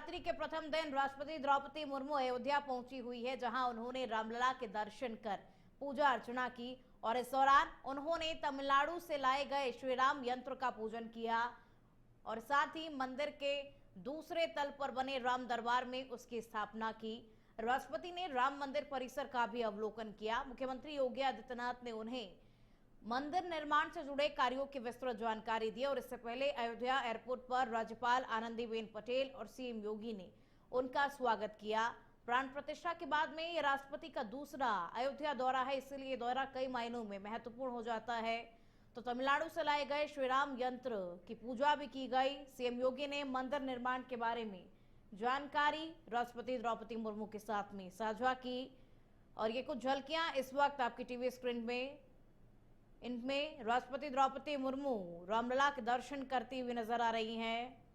नवरात्रि के प्रथम दिन राष्ट्रपति द्रौपदी मुर्मू अयोध्या पहुंची हुई है, जहां उन्होंने रामलला के दर्शन कर पूजा अर्चना की और इस दौरान उन्होंने तमिलनाडु से लाए गए श्री राम यंत्र का पूजन किया और साथ ही मंदिर के दूसरे तल पर बने राम दरबार में उसकी स्थापना की। राष्ट्रपति ने राम मंदिर परिसर का भी अवलोकन किया। मुख्यमंत्री योगी आदित्यनाथ ने उन्हें मंदिर निर्माण से जुड़े कार्यों की विस्तृत जानकारी दी और इससे पहले अयोध्या एयरपोर्ट पर राज्यपाल आनंदीबेन पटेल और सीएम योगी ने उनका स्वागत किया। प्राण प्रतिष्ठा के बाद में ये राष्ट्रपति का दूसरा अयोध्या दौरा है, इसलिए ये दौरा कई मायनों में महत्वपूर्ण हो जाता है। तो तमिलनाडु से लाए गए श्री राम यंत्र की पूजा भी की गई। सीएम योगी ने मंदिर निर्माण के बारे में जानकारी राष्ट्रपति द्रौपदी मुर्मू के साथ में साझा की और ये कुछ झलकियां इस वक्त आपकी टीवी स्क्रीन में, इनमें राष्ट्रपति द्रौपदी मुर्मू रामलला के दर्शन करती हुई नजर आ रही हैं।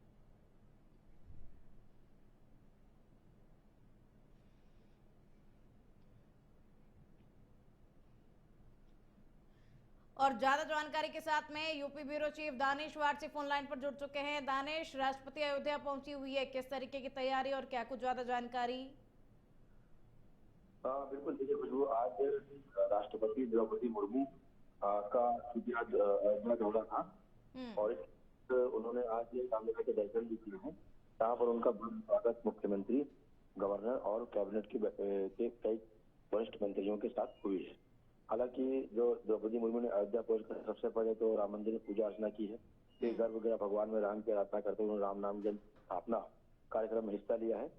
और ज्यादा जानकारी के साथ में UP bureau chief Danish Warsi phone line पर जुड़ चुके हैं। दानिश, राष्ट्रपति अयोध्या पहुंची हुई है, किस तरीके की तैयारी और क्या कुछ ज्यादा जानकारी? बिल्कुल, देखिए खुशबू, आज राष्ट्रपति द्रौपदी मुर्मू का चूंकि आज अयोध्या दौरा था और उन्होंने आज रामलला के दर्शन भी किए हैं। यहाँ पर उनका स्वागत मुख्यमंत्री, गवर्नर और कैबिनेट के कई वरिष्ठ मंत्रियों के साथ हुई है। हालांकि जो द्रौपदी मुर्मू ने अयोध्या पहुंचकर सबसे पहले तो राम मंदिर में पूजा अर्चना की है, फिर गर्भगृह भगवान में राम की आराधना करते हुए राम नाम जन स्थापना कार्यक्रम में हिस्सा लिया है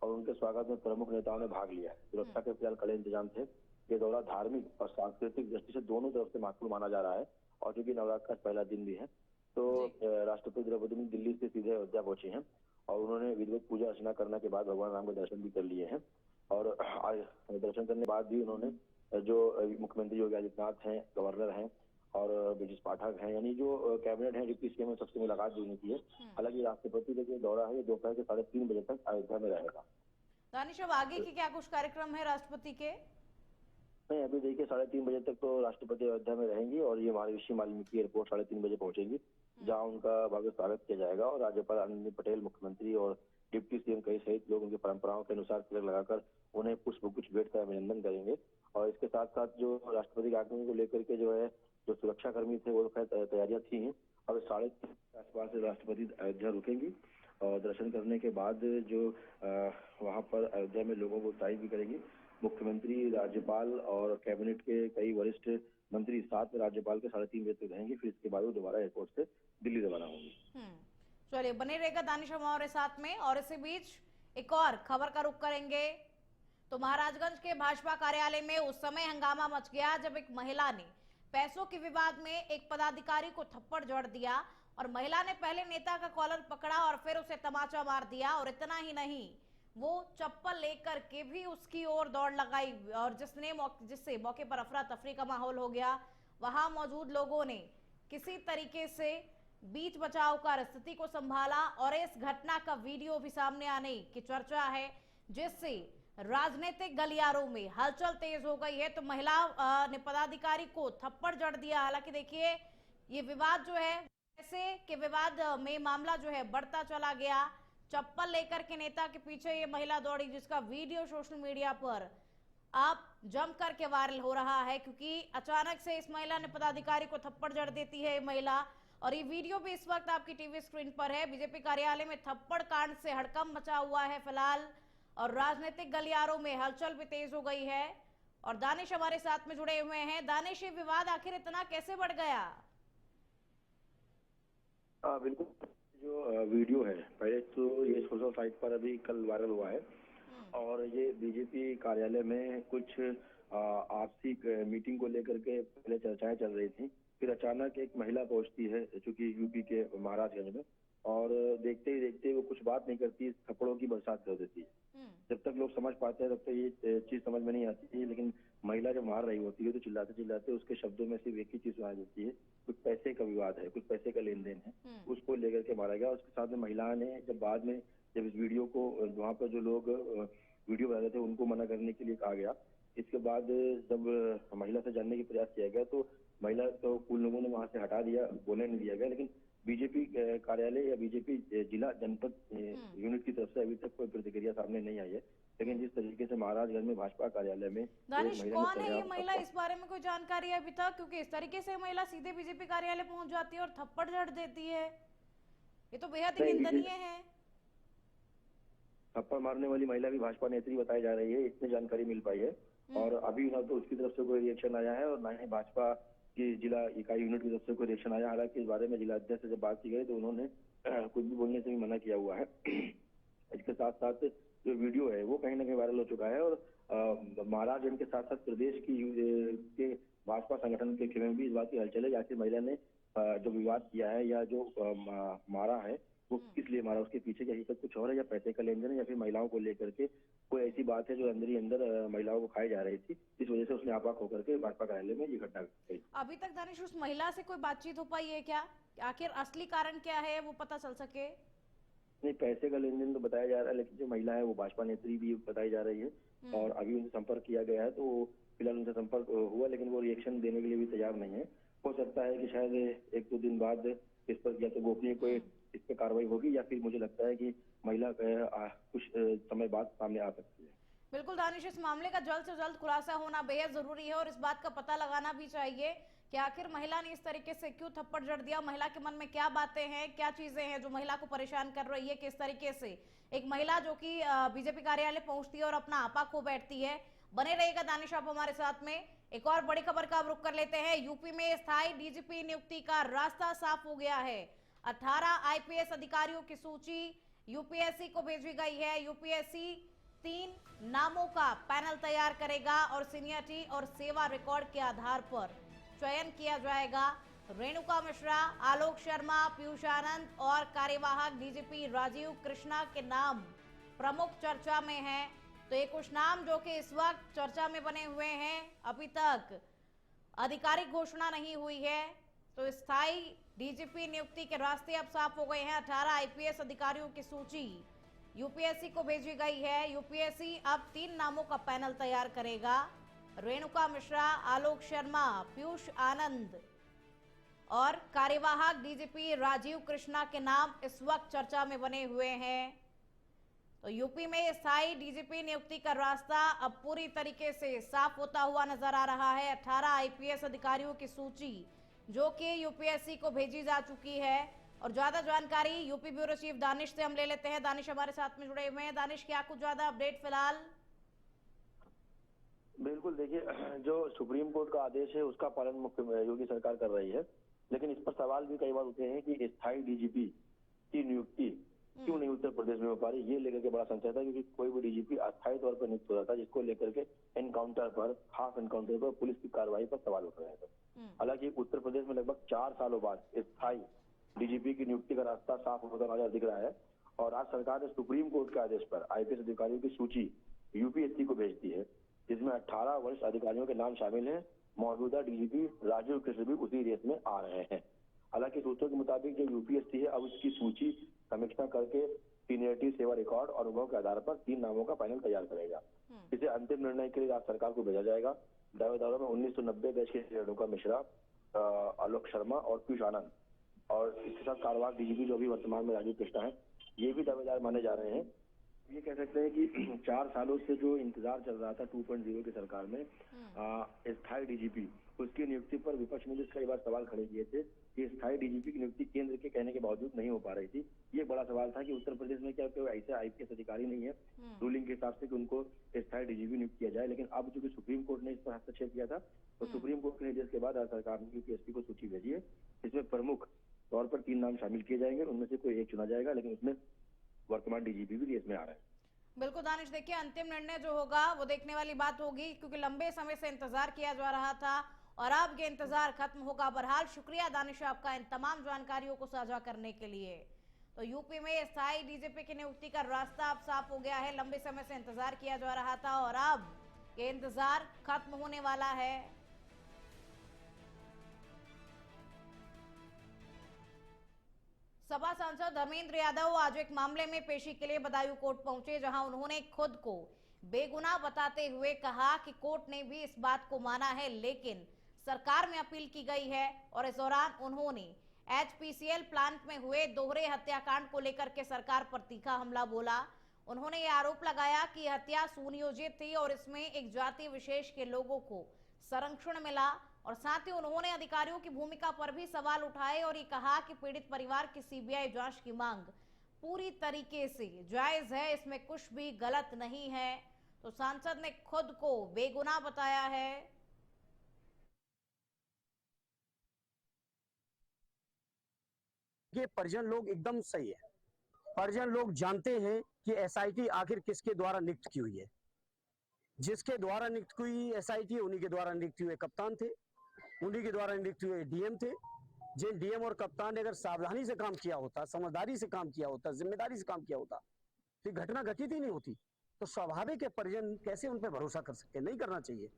और उनके स्वागत में प्रमुख नेताओं ने भाग लिया है। सुरक्षा के फिलहाल कड़े इंतजाम थे। ये दौरा धार्मिक और सांस्कृतिक दृष्टि से दोनों तरफ से महत्वपूर्ण माना जा रहा है और क्योंकि नवरात्र का पहला दिन भी है, तो राष्ट्रपति द्रौपदी मुर्मू दिल्ली से सीधे अयोध्या पहुंचे हैं और उन्होंने विधिवत पूजा अर्चना करने के बाद भगवान राम के दर्शन भी कर लिए हैं। और दर्शन करने के बाद भी उन्होंने जो मुख्यमंत्री योगी आदित्यनाथ हैं, गवर्नर हैं और ब्रिजेश पाठक हैं, यानी जो कैबिनेट है, डिप्टी सीएम में सबसे मुलाकात भी नहीं की है। हालांकि राष्ट्रपति का जो दौरा है ये दोपहर के 3:30 बजे तक अयोध्या में रहेगा। दानिश, अब आगे के क्या कुछ कार्यक्रम है राष्ट्रपति के? नहीं, अभी देखिए 3:30 बजे तक तो राष्ट्रपति अयोध्या में रहेंगी और ये महर्षि वाल्मीकि एयरपोर्ट 3:30 बजे पहुंचेंगी, जहां उनका भव्य स्वागत किया जाएगा और राज्यपाल आनंदीबेन पटेल, मुख्यमंत्री और डिप्टी सीएम कई सहित लोग उनकी परंपराओं के अनुसार तिलक लगाकर उन्हें पुष्पगुच्छ भेंट कर अभिनंदन करेंगे। और इसके साथ साथ जो राष्ट्रपति के आगमन को लेकर के जो सुरक्षा कर्मी थे वो तैयारियां थी। अब 3:30 के आसपास राष्ट्रपति अयोध्या रुकेंगी और दर्शन करने के बाद जो वहां पर अयोध्या में लोगों को उत्साहित भी करेंगी। मुख्यमंत्री, राज्यपाल और कैबिनेट के कई वरिष्ठ मंत्री साथ में राज्यपाल के 3:30 बजे तक रहेंगे। फिर इसके बाद वो दोबारा एयरपोर्ट से दिल्ली रवाना होंगी। चलिए, बने रहेगा दानिश हमारे साथ में। और इसी बीच एक और खबर का रुख करेंगे तो महाराजगंज के भाजपा कार्यालय में उस समय हंगामा मच गया जब एक महिला ने पैसों के विवाद में एक पदाधिकारी को थप्पड़ जड़ दिया और महिला ने पहले नेता का कॉलर पकड़ा और फिर उसे तमाचा मार दिया और इतना ही नहीं, वो चप्पल लेकर के भी उसकी ओर दौड़ लगाई और जिससे मौके पर अफरा तफरी का माहौल हो गया। वहां मौजूद लोगों ने किसी तरीके से बीच बचाव कर स्थिति को संभाला और इस घटना का वीडियो भी सामने आने की चर्चा है, जिससे राजनीतिक गलियारों में हलचल तेज हो गई है। तो महिला ने पदाधिकारी को थप्पड़ जड़ दिया। हालांकि देखिए, ये विवाद जो है, पैसे के विवाद में मामला जो है बढ़ता चला गया। चप्पल लेकर के नेता के पीछे ये महिला दौड़ी, जिसका वीडियो सोशल मीडिया पर आप जम करके वायरल हो रहा है, क्योंकि अचानक से इस महिला ने पदाधिकारी को थप्पड़ जड़ देती है महिला। और ये वीडियो भी इस वक्त आपकी टीवी स्क्रीन पर है। बीजेपी कार्यालय में थप्पड़ कांड से हड़कंप मचा हुआ है फिलहाल और राजनीतिक गलियारों में हलचल भी तेज हो गई है। और दानिश हमारे साथ में जुड़े हुए हैं। दानिश, ये विवाद आखिर इतना कैसे बढ़ गया? बिल्कुल, जो वीडियो है पहले तो ये सोशल साइट पर अभी कल वायरल हुआ है और ये बीजेपी कार्यालय में कुछ आपसी मीटिंग को लेकर के पहले चर्चाएं चल रही थी। फिर अचानक एक महिला पहुंचती है चूंकि यूपी के महाराजगंज में और देखते ही देखते वो कुछ बात नहीं करती, थप्पड़ों की बरसात कर देती है। जब तक लोग समझ पाते हैं तब तक ये चीज समझ में नहीं आती है, लेकिन महिला जब मार रही होती है तो चिल्लाते चिल्लाते उसके शब्दों में सिर्फ एक ही चीज सुनाई देती है, कुछ पैसे का विवाद है, कुछ पैसे का लेन देन है, उसको लेकर के मारा गया। उसके साथ में महिला ने जब बाद में जब इस वीडियो को वहां पर जो लोग वीडियो बना रहे थे उनको मना करने के लिए कहा गया। इसके बाद जब महिला से जानने की प्रयास किया गया तो महिला तो कुल लोगों ने वहां से हटा दिया, बोलने नहीं दिया गया, लेकिन बीजेपी कार्यालय या बीजेपी जिला जनपद यूनिट की तरफ से अभी तक कोई प्रतिक्रिया सामने नहीं आई है। लेकिन जिस तरीके से महाराजगंज में भाजपा कार्यालय में दानिश, महिला कौन है ये महिला? इस बारे में कोई जानकारी है अभी तक? क्योंकि इस तरीके से महिला सीधे बीजेपी कार्यालय पहुंच जाती है और थप्पड़ जड़ देती है, ये तो बेहद ही निंदनीय है। थप्पड़ मारने वाली महिला भी भाजपा नेत्री बताई जा रही है, इतनी जानकारी मिल पाई है। और अभी ना तो उसकी तरफ से कोई रिएक्शन आया है और ना ही भाजपा की जिला इकाई यूनिट की तरफ से कोई रिएक्शन आया। हालांकि इस बारे में जिला अध्यक्ष से जब बात की गई तो उन्होंने कुछ भी बोलने से भी मना किया हुआ है। इसके साथ साथ जो वीडियो है वो कहीं ना कहीं वायरल हो चुका है और महाराजगंज के साथ साथ प्रदेश के भाजपा संगठन के खिलाफ भी इस बात की हलचल है कि आखिर महिला ने जो विवाद किया है या जो मारा है वो किस लिए मारा, उसके पीछे की हकीकत कुछ और है या पैसे का लेन देन है या फिर महिलाओं को लेकर के कोई ऐसी बात है जो अंदर ही अंदर महिलाओं को खाई जा रही थी, इस वजह से उसने आपाक होकर के भाजपा कार्यालय में ये घटना घटी। अभी तक दानिश उस महिला से कोई बातचीत हो पाई है क्या? आखिर असली कारण क्या है वो पता चल सके? नहीं, पैसे का लेन देन तो बताया जा रहा है, लेकिन जो महिला है वो भाजपा नेत्री भी बताई जा रही है और अभी उनसे संपर्क किया गया है। तो फिलहाल उनसे संपर्क हुआ लेकिन वो रिएक्शन देने के लिए भी तैयार नहीं है। हो सकता है कि शायद एक दो दिन बाद इस पर या तो गोपनीय कोई इस पर कार्रवाई होगी या फिर मुझे लगता है कि महिला कुछ समय बाद सामने आ सकती है। बिल्कुल दानिश, इस मामले का जल्द से जल्द खुलासा होना बेहद जरूरी है और इस बात का पता लगाना भी चाहिए कि आखिर महिला ने इस तरीके से क्यों थप्पड़ जड़ दिया, महिला के मन में क्या बातें हैं, क्या चीजें हैं जो महिला को परेशान कर रही है, किस तरीके से एक महिला जो कि बीजेपी कार्यालय पहुंचती है और अपना आपा खो बैठती है। बने रहेगा दानिश आप हमारे साथ में। एक और बड़ी खबर का अब रुख कर लेते हैं। यूपी में स्थायी डीजीपी नियुक्ति का रास्ता साफ हो गया है। 18 आईपीएस अधिकारियों की सूची यूपीएससी को भेजी गई है। यूपीएससी 3 नामों का पैनल तैयार करेगा और सीनियरिटी और सेवा रिकॉर्ड के आधार पर चयन किया जाएगा। रेणुका मिश्रा, आलोक शर्मा, पीयूष आनंद और कार्यवाहक डीजीपी राजीव कृष्णा के नाम प्रमुख चर्चा में हैं। तो ये कुछ नाम जो कि इस वक्त चर्चा में बने हुए हैं, अभी तक आधिकारिक घोषणा नहीं हुई है। तो स्थायी डीजीपी नियुक्ति के रास्ते अब साफ हो गए हैं। 18 आईपीएस अधिकारियों की सूची यूपीएससी को भेजी गई है। यूपीएससी अब 3 नामों का पैनल तैयार करेगा। रेणुका मिश्रा, आलोक शर्मा, पीयूष आनंद और कार्यवाहक डीजीपी राजीव कृष्णा के नाम इस वक्त चर्चा में बने हुए हैं। तो यूपी में स्थायी डीजीपी नियुक्ति का रास्ता अब पूरी तरीके से साफ होता हुआ नजर आ रहा है। 18 आईपीएस अधिकारियों की सूची जो कि यूपीएससी को भेजी जा चुकी है और ज्यादा जानकारी यूपी ब्यूरो चीफ दानिश से हम ले लेते हैं। दानिश हमारे साथ में जुड़े हुए हैं। दानिश, क्या कुछ ज्यादा अपडेट फिलहाल? बिल्कुल, देखिए जो सुप्रीम कोर्ट का आदेश है उसका पालन मुख्य योगी सरकार कर रही है, लेकिन इस पर सवाल भी कई बार उठे हैं कि स्थायी डीजीपी की नियुक्ति क्यों नहीं उत्तर प्रदेश में हो पा रही, ये लेकर के बड़ा संशय था। क्योंकि कोई भी डीजीपी अस्थायी तौर पर नियुक्त हो जाता है जिसको लेकर के एनकाउंटर पर, खास एनकाउंटर पर पुलिस की कार्रवाई पर सवाल उठ रहे थे। हालांकि उत्तर प्रदेश में लगभग 4 सालों बाद स्थायी डीजीपी की नियुक्ति का रास्ता साफ होता नजर दिख रहा है और आज सरकार ने सुप्रीम कोर्ट के आदेश पर आईपीएस अधिकारियों की सूची यूपीएससी को भेज दी है, जिसमें 18 वरिष्ठ अधिकारियों के नाम शामिल हैं। मौजूदा डीजीपी राजीव कृष्ण भी उसी रेस में आ रहे हैं। हालांकि सूत्रों के मुताबिक जो यूपीएससी है अब उसकी सूची समीक्षा करके सीनियरिटी, सेवा रिकॉर्ड और अनुभव के आधार पर 3 नामों का पैनल तैयार करेगा। इसे अंतिम निर्णय के लिए राज्य सरकार को भेजा जाएगा। दावेदारों में 1990 बैच के रेणुका मिश्रा, आलोक शर्मा और पीयूष आनंद और इसके साथ कार्यवाहक डीजीपी जो भी वर्तमान में राजीव कृष्णा है, ये भी दावेदार माने जा रहे हैं। ये कह सकते हैं कि 4 सालों से जो इंतजार चल रहा था 2.0 की सरकार में स्थायी डीजीपी, उसकी नियुक्ति पर विपक्ष ने कई बार सवाल खड़े किए थे कि स्थायी डीजीपी की नियुक्ति केंद्र के कहने के बावजूद नहीं हो पा रही थी। ये बड़ा सवाल था कि उत्तर प्रदेश में क्या कोई ऐसे आईपीएस अधिकारी नहीं है रूलिंग के हिसाब से कि उनको स्थायी डीजीपी नियुक्त किया जाए। लेकिन अब चूंकि सुप्रीम कोर्ट ने इस पर हस्तक्षेप किया था तो सुप्रीम कोर्ट के निर्देश के बाद आज सरकार ने यूपीएससी को सूची भेजी है। इसमें प्रमुख तौर पर 3 नाम शामिल किए जाएंगे, उनमें से कोई एक चुना जाएगा, लेकिन उसमें वर्तमान डीजीपी भी रेस में आ रहे हैं। बिल्कुल दानिश, देखिए अंतिम निर्णय जो होगा वो देखने वाली बात होगी, क्योंकि लंबे समय से इंतजार किया जा रहा था और अब ये इंतजार खत्म होगा। बहरहाल शुक्रिया दानिश आपका इन तमाम जानकारियों को साझा करने के लिए। तो यूपी में स्थायी डीजीपी की नियुक्ति का रास्ता अब साफ हो गया है। लंबे समय से इंतजार किया जा रहा था और अब ये इंतजार खत्म होने वाला है। सपा सांसद धर्मेंद्र यादव आज एक मामले में पेशी के लिए बदायूं कोर्ट पहुंचे, जहां उन्होंने खुद को बेगुनाह बताते हुए कहा कि कोर्ट ने भी इस बात को माना है, लेकिन सरकार में अपील की गई है। और इस दौरान उन्होंने एचपीसीएल प्लांट में हुए दोहरे हत्याकांड को लेकर के सरकार पर तीखा हमला बोला। उन्होंने ये आरोप लगाया कि हत्या सुनियोजित थी और इसमें एक जाति विशेष के लोगों को संरक्षण मिला, और साथ ही उन्होंने अधिकारियों की भूमिका पर भी सवाल उठाए और ये कहा कि पीड़ित परिवार की सीबीआई जांच की मांग पूरी तरीके से जायज है, इसमें कुछ भी गलत नहीं है। तो सांसद ने खुद को बेगुनाह बताया है। ये परिजन लोग एकदम सही है। परिजन लोग जानते हैं कि एसआईटी आखिर किसके द्वारा नियुक्त की हुई है। जिसके द्वारा नियुक्त हुई एसआईटी उन्हीं के द्वारा नियुक्त हुए कप्तान थे, उन्हीं के द्वारा नियुक्त हुए डीएम थे। जिन डीएम और कप्तान ने अगर सावधानी से काम किया होता, समझदारी से काम किया होता, जिम्मेदारी से काम किया होता, तो घटना घटित ही नहीं होती। तो स्वाभाविक है परिजन कैसे उन पर भरोसा कर सकते, नहीं करना चाहिए।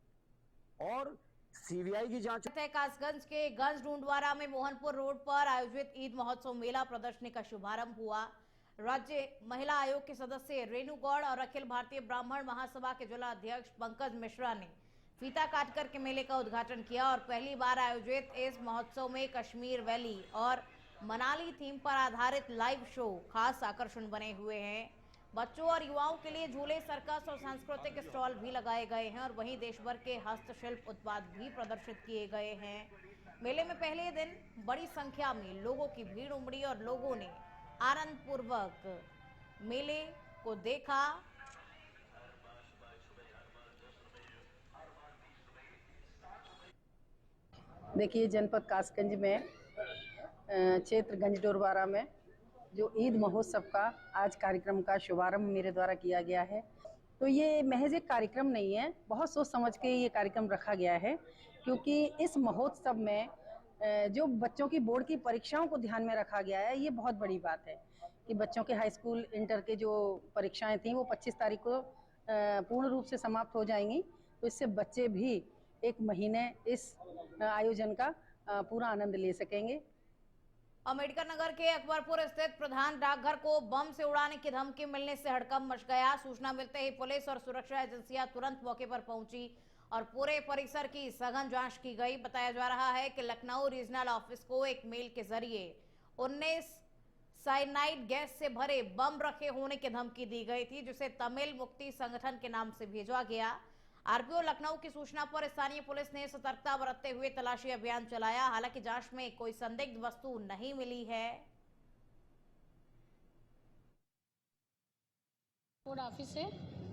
और सीबीआई की जांच। कासगंज के गंज ढूंढवारा में मोहनपुर रोड पर आयोजित ईद महोत्सव मेला प्रदर्शनी का शुभारंभ हुआ। राज्य महिला आयोग के सदस्य रेणु गौड़ और अखिल भारतीय ब्राह्मण महासभा के जिला अध्यक्ष पंकज मिश्रा ने फीता काटकर के मेले का उद्घाटन किया और पहली बार आयोजित इस महोत्सव में कश्मीर वैली और मनाली थीम पर आधारित लाइव शो खास आकर्षण बने हुए हैं। बच्चों और युवाओं के लिए झूले, सर्कस और सांस्कृतिक स्टॉल भी लगाए गए हैं और वहीं देश भर के हस्तशिल्प उत्पाद भी प्रदर्शित किए गए हैं। मेले में पहले दिन बड़ी संख्या में लोगों की भीड़ उमड़ी और लोगों ने आनंद पूर्वक मेले को देखा। देखिए, जनपद कासगंज में क्षेत्र गंज डोरवारा में जो ईद महोत्सव का आज कार्यक्रम का शुभारंभ मेरे द्वारा किया गया है। तो ये महज एक कार्यक्रम नहीं है, बहुत सोच समझ के ये कार्यक्रम रखा गया है, क्योंकि इस महोत्सव में जो बच्चों की बोर्ड की परीक्षाओं को ध्यान में रखा गया है। ये बहुत बड़ी बात है कि बच्चों के हाई स्कूल इंटर के जो परीक्षाएं थी वो 25 तारीख को पूर्ण रूप से समाप्त हो जाएंगी। तो इससे बच्चे भी एक महीने इस आयोजन का पूरा आनंद ले सकेंगे। अम्बेडकर नगर के अकबरपुर स्थित प्रधान डाकघर को बम से उड़ाने की धमकी मिलने से हड़कंप मच गया। सूचना मिलते ही पुलिस और सुरक्षा एजेंसियां तुरंत मौके पर पहुंची और पूरे परिसर की सघन जांच की गई। बताया जा रहा है कि लखनऊ रीजनल ऑफिस को एक मेल के जरिए 19 साइनाइड गैस से भरे बम रखे होने की धमकी दी गई थी, जिसे तमिल मुक्ति संगठन के नाम से भेजा गया। आरपीओ लखनऊ की सूचना पर स्थानीय पुलिस ने सतर्कता बरतते हुए तलाशी अभियान चलाया। हालांकि जांच में कोई संदिग्ध वस्तु नहीं मिली है। कोड ऑफिस है,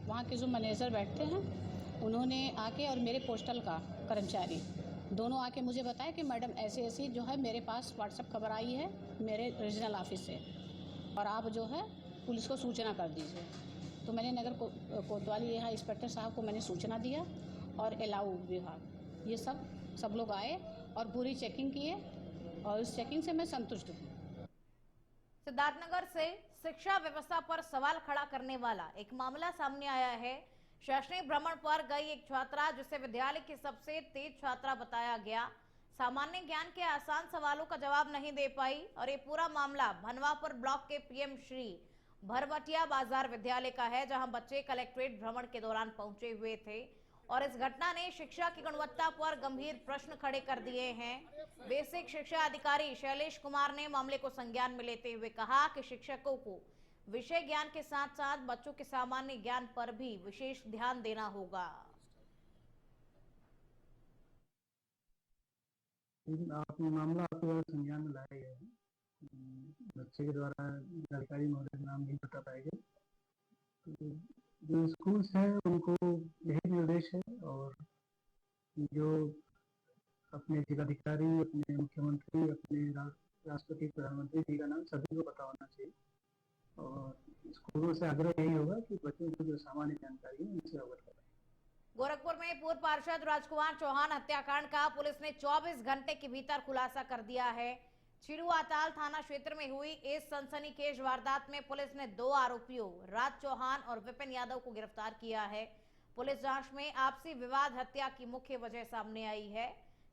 वहाँ के जो मैनेजर बैठते हैं उन्होंने आके और मेरे पोस्टल का कर्मचारी दोनों आके मुझे बताया कि मैडम ऐसी ऐसी जो है मेरे पास व्हाट्सएप खबर आई है मेरे रीजनल ऑफिस से, और आप जो है पुलिस को सूचना कर दीजिए। तो मैंने नगर कोतवाली यहाँ इंस्पेक्टर साहब को मैंने सूचना दिया और एलाऊ विभाग ये सब लोग आए और पूरी चेकिंग किए और इस चेकिंग से मैं संतुष्ट हूँ। सिद्धार्थनगर से शिक्षा व्यवस्था पर सवाल खड़ा करने वाला एक मामला सामने आया है। शैक्षणिक भ्रमण पर गई एक छात्रा, जिसे विद्यालय की सबसे तेज छात्रा बताया गया, सामान्य ज्ञान के आसान सवालों का जवाब नहीं दे पाई और ये पूरा मामला भनवापुर ब्लॉक के पीएम श्री भरभटिया बाजार विद्यालय का है, जहां बच्चे कलेक्ट्रेट भ्रमण के दौरान पहुंचे हुए थे और इस घटना ने शिक्षा की गुणवत्ता पर गंभीर प्रश्न खड़े कर दिए हैं। बेसिक शिक्षा अधिकारी शैलेश कुमार ने मामले को संज्ञान में लेते हुए कहा कि शिक्षकों को विषय ज्ञान के साथ साथ बच्चों के सामान्य ज्ञान पर भी विशेष ध्यान देना होगा। आपने मामला आपके द्वारा संज्ञान में लाया गया है। बच्चे के द्वारा अधिकारी महोदय का नाम नहीं बता पाएंगे। तो जो स्कूल्स हैं उनको यही निर्देश है और जो अपने जिलाधिकारी, अपने मुख्यमंत्री, अपने राष्ट्रपति, प्रधानमंत्री जी का नाम सभी को पता होना चाहिए और स्कूलों से आग्रह यही होगा कि बच्चों को जो सामान्य जानकारी है उनसे अवगत कराएं। गोरखपुर में पूर्व पार्षद राजकुमार चौहान हत्याकांड का पुलिस ने 24 घंटे के भीतर खुलासा कर दिया है। छिरुआताल थाना क्षेत्र में हुई इस सनसनीखेज वारदात में पुलिस ने 2 आरोपियों राज चौहान और विपिन यादव को गिरफ्तार किया है। पुलिस जांच में आपसी विवाद हत्या की मुख्य वजह सामने आई है।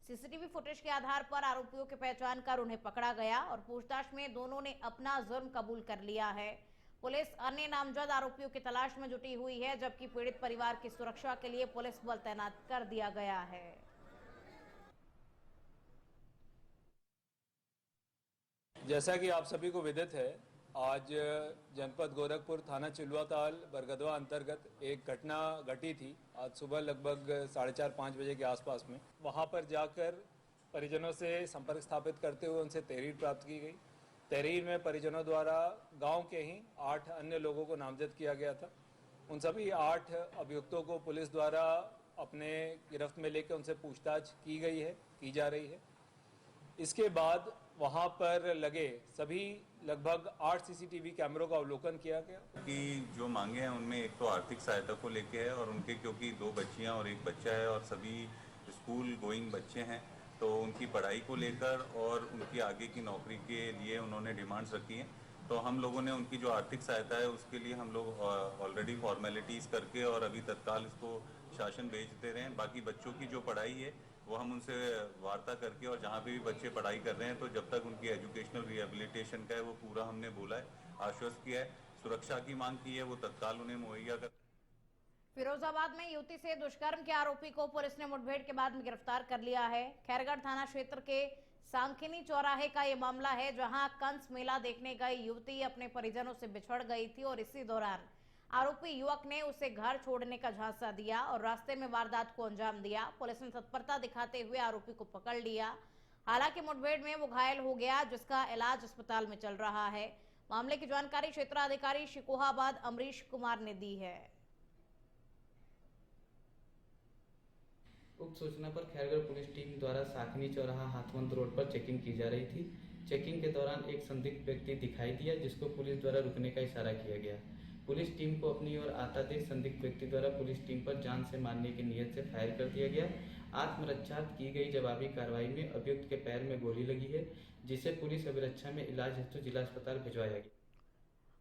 सीसीटीवी फुटेज के आधार पर आरोपियों की पहचान कर उन्हें पकड़ा गया और पूछताछ में दोनों ने अपना जुर्म कबूल कर लिया है। पुलिस अन्य नामजद आरोपियों की तलाश में जुटी हुई है, जबकि पीड़ित परिवार की सुरक्षा के लिए पुलिस बल तैनात कर दिया गया है। जैसा कि आप सभी को विदित है, आज जनपद गोरखपुर थाना चिलुआताल बरगदवा अंतर्गत एक घटना घटी थी। आज सुबह लगभग 4:30-5 बजे के आसपास में वहां पर जाकर परिजनों से संपर्क स्थापित करते हुए उनसे तहरीर प्राप्त की गई। तहरीर में परिजनों द्वारा गांव के ही 8 अन्य लोगों को नामजद किया गया था। उन सभी 8 अभियुक्तों को पुलिस द्वारा अपने गिरफ्त में लेकर उनसे पूछताछ की जा रही है। इसके बाद वहां पर लगे सभी लगभग 8 सीसीटीवी कैमरों का अवलोकन किया गया। कि जो मांगे हैं उनमें एक तो आर्थिक सहायता को लेके है और उनके क्योंकि 2 बच्चियां और 1 बच्चा है और सभी स्कूल गोइंग बच्चे हैं, तो उनकी पढ़ाई को लेकर और उनकी आगे की नौकरी के लिए उन्होंने डिमांड्स रखी हैं। तो हम लोगों ने उनकी जो आर्थिक सहायता है उसके लिए हम लोग ऑलरेडी फॉर्मेलिटीज़ करके और अभी तत्काल इसको शासन भेज दे रहे हैं। बाकी बच्चों की जो पढ़ाई है वो हम उनसे वार्ता करके और जहाँ पे भी बच्चे पढ़ाई कर रहे हैं तो जब तक उनकी एजुकेशनल रिहेबिलिटेशन का है वो पूरा हमने बोला है, आश्वस्त किया है। सुरक्षा की मांग की है वो तत्काल उन्हें मुहैया कर। फिरोजाबाद में युवती से दुष्कर्म के आरोपी को पुलिस ने मुठभेड़ के बाद में गिरफ्तार कर लिया है। खैरगढ़ थाना क्षेत्र के सांखिनी चौराहे का ये मामला है, जहां कंस मेला देखने गई युवती अपने परिजनों से बिछड़ गई थी और इसी दौरान आरोपी युवक ने उसे घर छोड़ने का झांसा दिया और रास्ते में वारदात को अंजाम दिया। पुलिस ने तत्परता दिखाते हुए आरोपी को पकड़ लिया। हालांकि मुठभेड़ में वो घायल हो गया, जिसका इलाज अस्पताल में चल रहा है। मामले की जानकारी क्षेत्राधिकारी शिकोहाबाद अमरीश कुमार ने दी है। उक्त सूचना पर खैरगढ़ पुलिस टीम द्वारा साखनी चौराहा हाथवंत रोड पर चेकिंग की जा रही थी। चेकिंग के दौरान एक संदिग्ध व्यक्ति दिखाई दिया, जिसको पुलिस द्वारा रुकने का इशारा किया गया। पुलिस टीम को अपनी ओर आता देख संदिग्ध व्यक्ति द्वारा पुलिस टीम पर जान से मारने की नीयत से फायर कर दिया गया। आत्मरक्षार्थ की गई जवाबी कार्रवाई में अभियुक्त के पैर में गोली लगी है, जिसे पुलिस अभिरक्षा में इलाज हेतु जिला अस्पताल भिजवाया गया।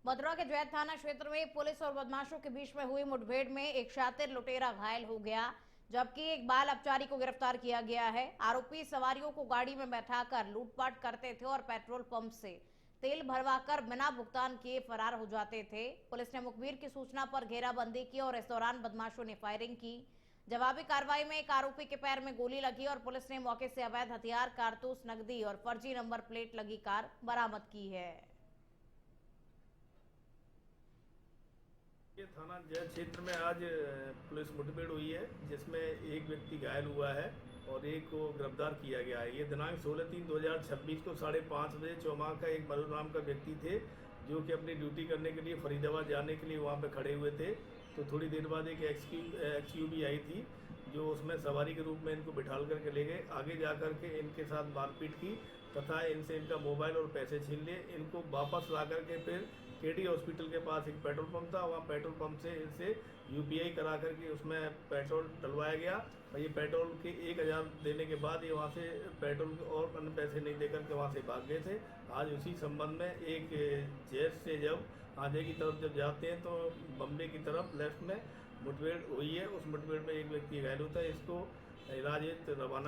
मथुरा के जैत थाना क्षेत्र में पुलिस और बदमाशों के बीच में हुई मुठभेड़ में एक शातिर लुटेरा घायल हो गया, जबकि एक बाल अपचारी को गिरफ्तार किया गया है। आरोपी सवारियों को गाड़ी में बैठाकर लूटपाट करते थे और पेट्रोल पंप से तेल भरवाकर बिना भुगतान किए फरार हो जाते थे। पुलिस ने मुखबिर की सूचना पर घेराबंदी की और इस दौरान बदमाशों ने फायरिंग की। जवाबी कार्रवाई में एक आरोपी के पैर में गोली लगी और पुलिस ने मौके से अवैध हथियार, कारतूस, नकदी और फर्जी नंबर प्लेट लगी कार बरामद की है। थाना जय क्षेत्र में आज पुलिस मुठभेड़ हुई है, जिसमें एक व्यक्ति घायल हुआ है और एक को गिरफ्तार किया गया है। ये दिनांक 16/3/2026 को 5:30 बजे चौमाह का एक मधु नाम का व्यक्ति थे, जो कि अपनी ड्यूटी करने के लिए फरीदाबाद जाने के लिए वहाँ पे खड़े हुए थे। तो थोड़ी देर बाद एक XUV आई थी, जो उसमें सवारी के रूप में इनको बिठाल करके ले गए। आगे जा कर के इनके साथ मारपीट की तथा इनसे इनका मोबाइल और पैसे छीन लिए। इनको वापस ला करके फिर KD हॉस्पिटल के पास एक पेट्रोल पंप था, वहाँ पेट्रोल पंप से इनसे UPI करा करके उसमें पेट्रोल डलवाया गया और ये पेट्रोल के 1000 देने के बाद ये वहाँ से पेट्रोल और अन्य पैसे नहीं देकर के वहाँ से भाग गए थे। आज उसी संबंध में एक जैत से जब आधे की तरफ जब जाते हैं तो बम्बे की तरफ लेफ्ट में मुठभेड़ हुई है। उस मुठभेड़ में एक व्यक्ति घायल होता है, इसको इलाज हेतु रवाना